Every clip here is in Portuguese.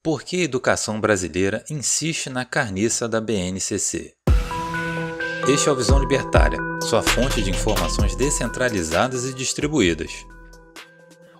Por que a educação brasileira insiste na carniça da BNCC? Este é o Visão Libertária, sua fonte de informações descentralizadas e distribuídas.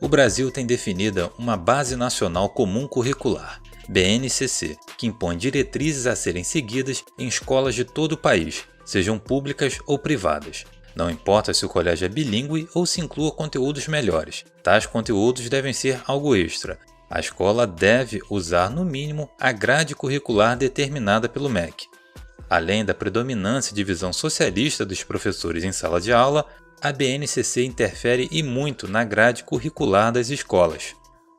O Brasil tem definida uma Base Nacional Comum Curricular, BNCC, que impõe diretrizes a serem seguidas em escolas de todo o país, sejam públicas ou privadas. Não importa se o colégio é bilíngue ou se inclua conteúdos melhores, tais conteúdos devem ser algo extra. A escola deve usar, no mínimo, a grade curricular determinada pelo MEC. Além da predominância de visão socialista dos professores em sala de aula, a BNCC interfere e muito na grade curricular das escolas.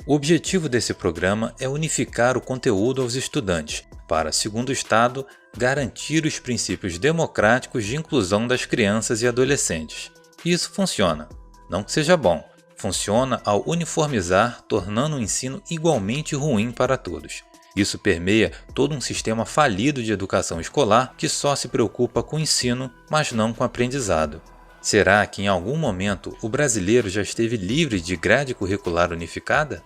O objetivo desse programa é unificar o conteúdo aos estudantes, para, segundo o Estado, garantir os princípios democráticos de inclusão das crianças e adolescentes. E isso funciona. Não que seja bom. Funciona ao uniformizar, tornando o ensino igualmente ruim para todos. Isso permeia todo um sistema falido de educação escolar que só se preocupa com o ensino, mas não com o aprendizado. Será que em algum momento o brasileiro já esteve livre de grade curricular unificada?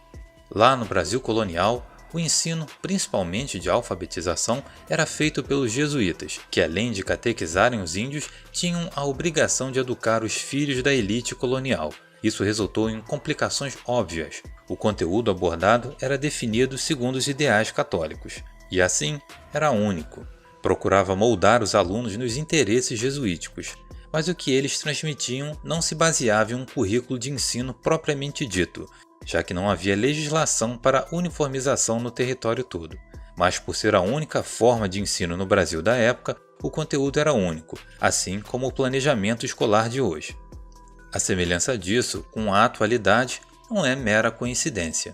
Lá no Brasil colonial, o ensino, principalmente de alfabetização, era feito pelos jesuítas, que além de catequizarem os índios, tinham a obrigação de educar os filhos da elite colonial. Isso resultou em complicações óbvias. O conteúdo abordado era definido segundo os ideais católicos, e assim era único. Procurava moldar os alunos nos interesses jesuíticos, mas o que eles transmitiam não se baseava em um currículo de ensino propriamente dito, já que não havia legislação para uniformização no território todo. Mas por ser a única forma de ensino no Brasil da época, o conteúdo era único, assim como o planejamento escolar de hoje. A semelhança disso com a atualidade não é mera coincidência.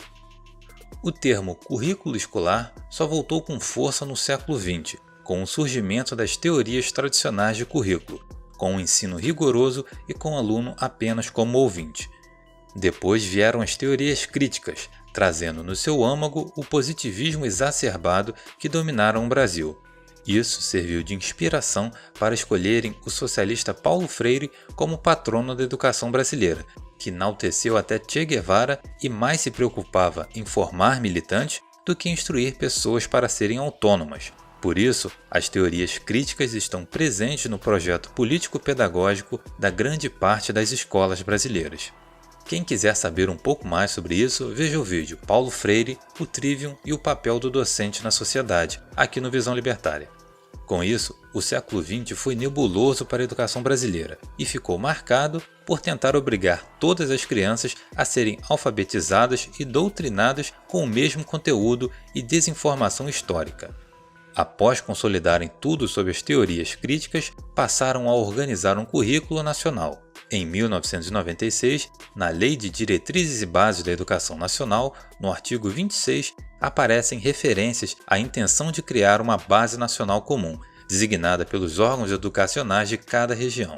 O termo currículo escolar só voltou com força no século XX, com o surgimento das teorias tradicionais de currículo, com um ensino rigoroso e com o aluno apenas como ouvinte. Depois vieram as teorias críticas, trazendo no seu âmago o positivismo exacerbado que dominaram o Brasil. Isso serviu de inspiração para escolherem o socialista Paulo Freire como patrono da educação brasileira, que enalteceu até Che Guevara e mais se preocupava em formar militantes do que instruir pessoas para serem autônomas. Por isso, as teorias críticas estão presentes no projeto político-pedagógico da grande parte das escolas brasileiras. Quem quiser saber um pouco mais sobre isso, veja o vídeo Paulo Freire, o Trivium e o papel do docente na sociedade, aqui no Visão Libertária. Com isso, o século XX foi nebuloso para a educação brasileira e ficou marcado por tentar obrigar todas as crianças a serem alfabetizadas e doutrinadas com o mesmo conteúdo e desinformação histórica. Após consolidarem tudo sob as teorias críticas, passaram a organizar um currículo nacional. Em 1996, na Lei de Diretrizes e Bases da Educação Nacional, no artigo 26, aparecem referências à intenção de criar uma base nacional comum, designada pelos órgãos educacionais de cada região.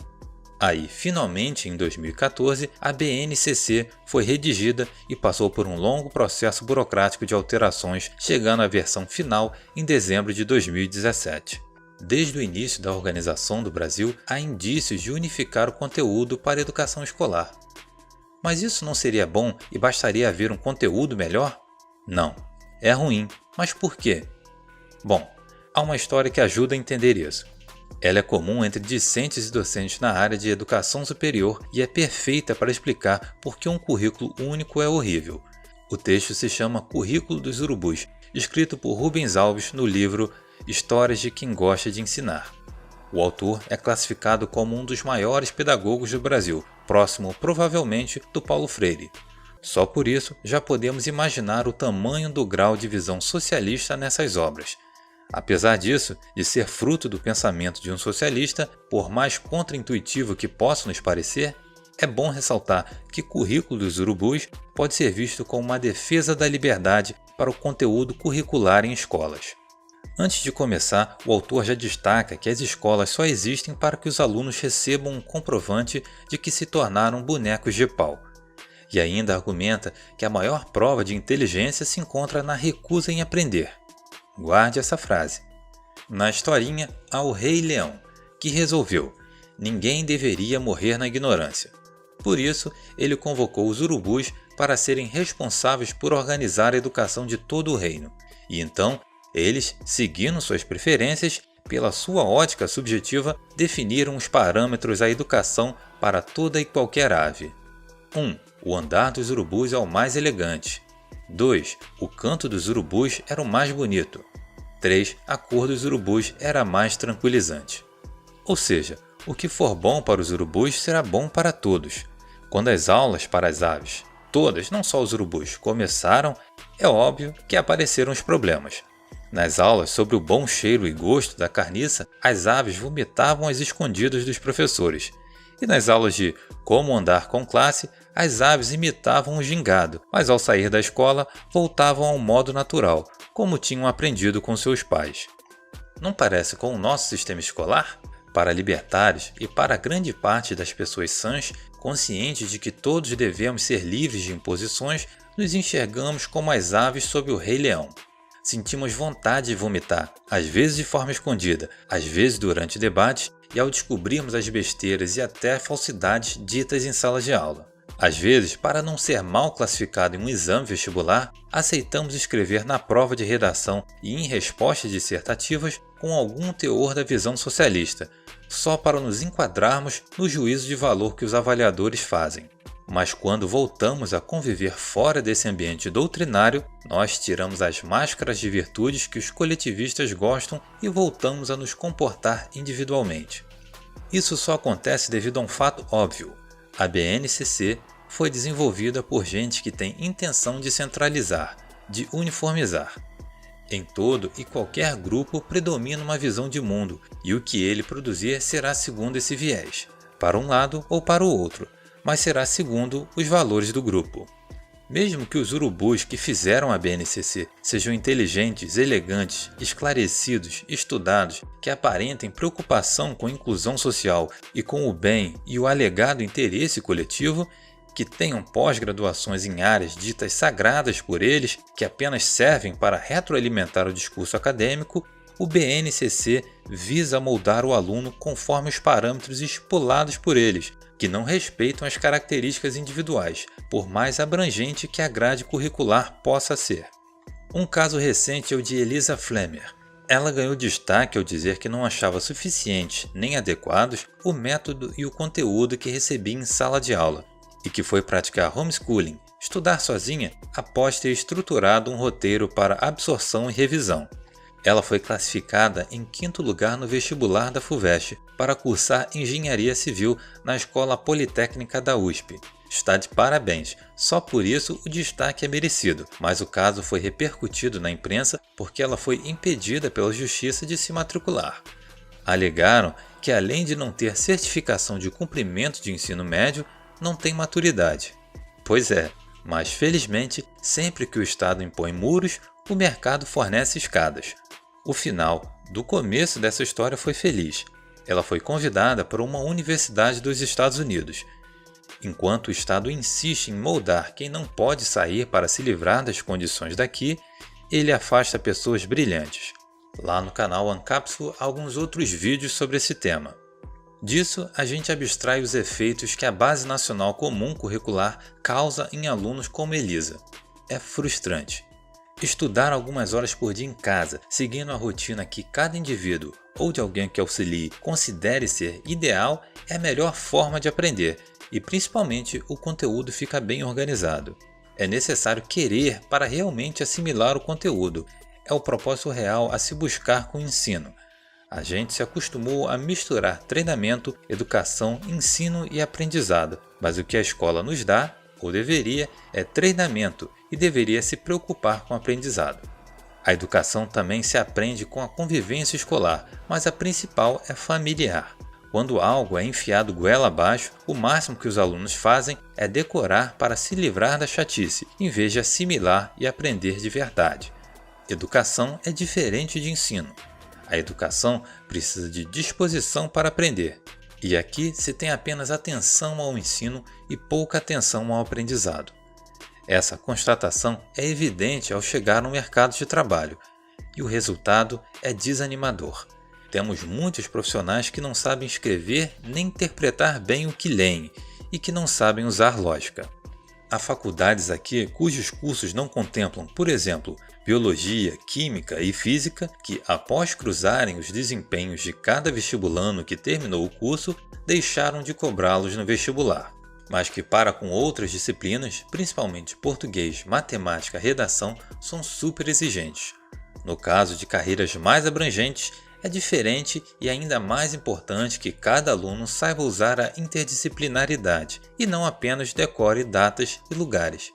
Aí, finalmente, em 2014, a BNCC foi redigida e passou por um longo processo burocrático de alterações, chegando à versão final em dezembro de 2017. Desde o início da organização do Brasil, há indícios de unificar o conteúdo para a educação escolar. Mas isso não seria bom e bastaria haver um conteúdo melhor? Não. É ruim. Mas por quê? Bom, há uma história que ajuda a entender isso. Ela é comum entre discentes e docentes na área de educação superior e é perfeita para explicar por que um currículo único é horrível. O texto se chama Currículo dos Urubus, escrito por Rubens Alves no livro Histórias de quem gosta de ensinar. O autor é classificado como um dos maiores pedagogos do Brasil, próximo provavelmente do Paulo Freire. Só por isso já podemos imaginar o tamanho do grau de visão socialista nessas obras. Apesar disso, de ser fruto do pensamento de um socialista, por mais contraintuitivo que possa nos parecer, é bom ressaltar que Currículo dos Urubus pode ser visto como uma defesa da liberdade para o conteúdo curricular em escolas. Antes de começar, o autor já destaca que as escolas só existem para que os alunos recebam um comprovante de que se tornaram bonecos de pau. E ainda argumenta que a maior prova de inteligência se encontra na recusa em aprender. Guarde essa frase. Na historinha, há o Rei Leão, que resolveu: ninguém deveria morrer na ignorância. Por isso, ele convocou os urubus para serem responsáveis por organizar a educação de todo o reino. e então eles, seguindo suas preferências, pela sua ótica subjetiva, definiram os parâmetros à educação para toda e qualquer ave. 1. O andar dos urubus é o mais elegante. 2. O canto dos urubus era o mais bonito. 3. A cor dos urubus era a mais tranquilizante. Ou seja, o que for bom para os urubus será bom para todos. Quando as aulas para as aves, todas, não só os urubus, começaram, é óbvio que apareceram os problemas. Nas aulas sobre o bom cheiro e gosto da carniça, as aves vomitavam às escondidas dos professores. E nas aulas de como andar com classe, as aves imitavam o gingado, mas ao sair da escola voltavam ao modo natural, como tinham aprendido com seus pais. Não parece com o nosso sistema escolar? Para libertários e para grande parte das pessoas sãs, conscientes de que todos devemos ser livres de imposições, nos enxergamos como as aves sob o Rei Leão. Sentimos vontade de vomitar, às vezes de forma escondida, às vezes durante debates e ao descobrirmos as besteiras e até falsidades ditas em sala de aula. Às vezes, para não ser mal classificado em um exame vestibular, aceitamos escrever na prova de redação e em respostas dissertativas com algum teor da visão socialista, só para nos enquadrarmos no juízo de valor que os avaliadores fazem. Mas quando voltamos a conviver fora desse ambiente doutrinário, nós tiramos as máscaras de virtudes que os coletivistas gostam e voltamos a nos comportar individualmente. Isso só acontece devido a um fato óbvio. A BNCC foi desenvolvida por gente que tem intenção de centralizar, de uniformizar. Em todo e qualquer grupo predomina uma visão de mundo e o que ele produzir será segundo esse viés, para um lado ou para o outro, mas será segundo os valores do grupo. Mesmo que os urubus que fizeram a BNCC sejam inteligentes, elegantes, esclarecidos, estudados, que aparentem preocupação com a inclusão social e com o bem e o alegado interesse coletivo, que tenham pós-graduações em áreas ditas sagradas por eles, que apenas servem para retroalimentar o discurso acadêmico, o BNCC visa moldar o aluno conforme os parâmetros estipulados por eles, que não respeitam as características individuais, por mais abrangente que a grade curricular possa ser. Um caso recente é o de Elisa Flemmer. Ela ganhou destaque ao dizer que não achava suficientes nem adequados o método e o conteúdo que recebia em sala de aula, e que foi praticar homeschooling, estudar sozinha, após ter estruturado um roteiro para absorção e revisão. Ela foi classificada em 5º lugar no vestibular da FUVEST para cursar Engenharia Civil na Escola Politécnica da USP. Está de parabéns, só por isso o destaque é merecido, mas o caso foi repercutido na imprensa porque ela foi impedida pela justiça de se matricular. Alegaram que além de não ter certificação de cumprimento de ensino médio, não tem maturidade. Pois é, mas felizmente, sempre que o Estado impõe muros, o mercado fornece escadas. O final do começo dessa história foi feliz. Ela foi convidada para uma universidade dos Estados Unidos. Enquanto o Estado insiste em moldar quem não pode sair para se livrar das condições daqui, ele afasta pessoas brilhantes. Lá no canal Ancapsulo há alguns outros vídeos sobre esse tema. Disso, a gente abstrai os efeitos que a Base Nacional Comum Curricular causa em alunos como Elisa. É frustrante. Estudar algumas horas por dia em casa, seguindo a rotina que cada indivíduo ou de alguém que auxilie considere ser ideal, é a melhor forma de aprender e principalmente o conteúdo fica bem organizado. É necessário querer para realmente assimilar o conteúdo. É o propósito real a se buscar com o ensino. A gente se acostumou a misturar treinamento, educação, ensino e aprendizado, mas o que a escola nos dá, ou deveria, é treinamento e deveria se preocupar com o aprendizado. A educação também se aprende com a convivência escolar, mas a principal é familiar. Quando algo é enfiado goela abaixo, o máximo que os alunos fazem é decorar para se livrar da chatice, em vez de assimilar e aprender de verdade. Educação é diferente de ensino. A educação precisa de disposição para aprender, e aqui se tem apenas atenção ao ensino e pouca atenção ao aprendizado. Essa constatação é evidente ao chegar no mercado de trabalho, e o resultado é desanimador. Temos muitos profissionais que não sabem escrever nem interpretar bem o que leem, e que não sabem usar lógica. Há faculdades aqui cujos cursos não contemplam, por exemplo, biologia, química e física, que após cruzarem os desempenhos de cada vestibulando que terminou o curso, deixaram de cobrá-los no vestibular, mas que para com outras disciplinas, principalmente português, matemática, redação, são super exigentes. No caso de carreiras mais abrangentes, é diferente e ainda mais importante que cada aluno saiba usar a interdisciplinaridade e não apenas decore datas e lugares.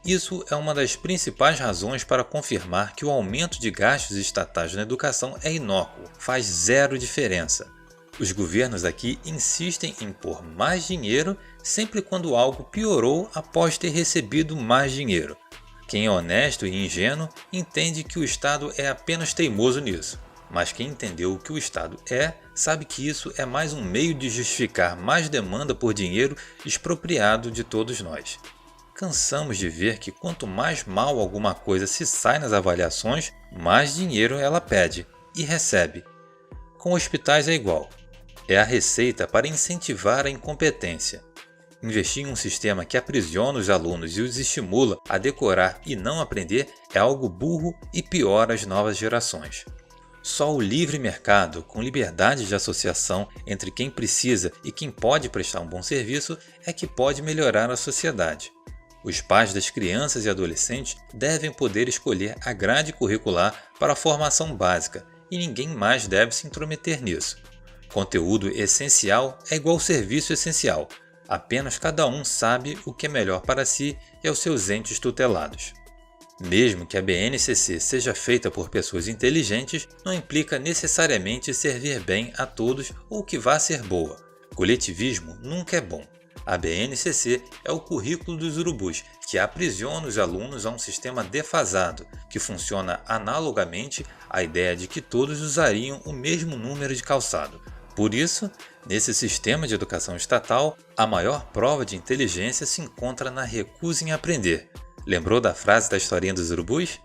Isso é uma das principais razões para confirmar que o aumento de gastos estatais na educação é inócuo, faz zero diferença. Os governos aqui insistem em pôr mais dinheiro sempre quando algo piorou após ter recebido mais dinheiro. Quem é honesto e ingênuo entende que o Estado é apenas teimoso nisso. Mas quem entendeu o que o Estado é, sabe que isso é mais um meio de justificar mais demanda por dinheiro expropriado de todos nós. Cansamos de ver que quanto mais mal alguma coisa se sai nas avaliações, mais dinheiro ela pede e recebe. Com hospitais é igual. É a receita para incentivar a incompetência. Investir em um sistema que aprisiona os alunos e os estimula a decorar e não aprender é algo burro e piora as novas gerações. Só o livre mercado, com liberdade de associação entre quem precisa e quem pode prestar um bom serviço, é que pode melhorar a sociedade. Os pais das crianças e adolescentes devem poder escolher a grade curricular para a formação básica e ninguém mais deve se intrometer nisso. Conteúdo essencial é igual serviço essencial, apenas cada um sabe o que é melhor para si e aos seus entes tutelados. Mesmo que a BNCC seja feita por pessoas inteligentes, não implica necessariamente servir bem a todos ou que vá ser boa. Coletivismo nunca é bom. A BNCC é o currículo dos urubus, que aprisiona os alunos a um sistema defasado, que funciona analogamente à ideia de que todos usariam o mesmo número de calçado. Por isso, nesse sistema de educação estatal, a maior prova de inteligência se encontra na recusa em aprender. Lembrou da frase da historinha dos urubus?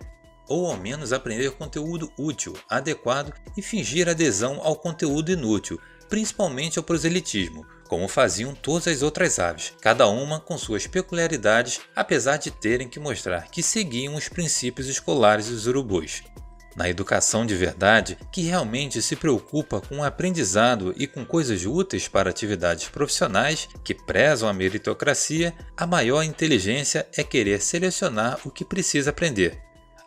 Ou ao menos aprender conteúdo útil, adequado e fingir adesão ao conteúdo inútil, principalmente ao proselitismo, como faziam todas as outras aves, cada uma com suas peculiaridades, apesar de terem que mostrar que seguiam os princípios escolares dos urubus. Na educação de verdade, que realmente se preocupa com o aprendizado e com coisas úteis para atividades profissionais que prezam a meritocracia, a maior inteligência é querer selecionar o que precisa aprender.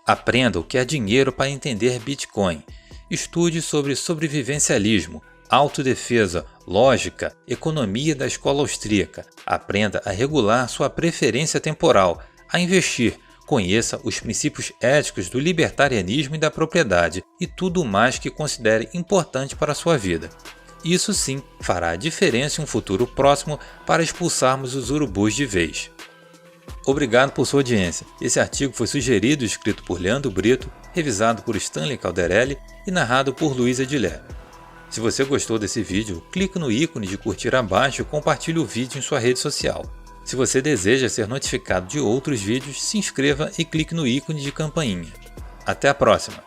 Aprenda o que é dinheiro para entender Bitcoin. Estude sobre sobrevivencialismo, autodefesa, lógica, economia da escola austríaca. Aprenda a regular sua preferência temporal, a investir. Conheça os princípios éticos do libertarianismo e da propriedade e tudo mais que considere importante para a sua vida. Isso sim fará a diferença em um futuro próximo para expulsarmos os urubus de vez. Obrigado por sua audiência. Esse artigo foi sugerido e escrito por Leandro Brito, revisado por Stanley Calderelli e narrado por Luiz Edilé. Se você gostou desse vídeo, clique no ícone de curtir abaixo e compartilhe o vídeo em sua rede social. Se você deseja ser notificado de outros vídeos, se inscreva e clique no ícone de campainha. Até a próxima!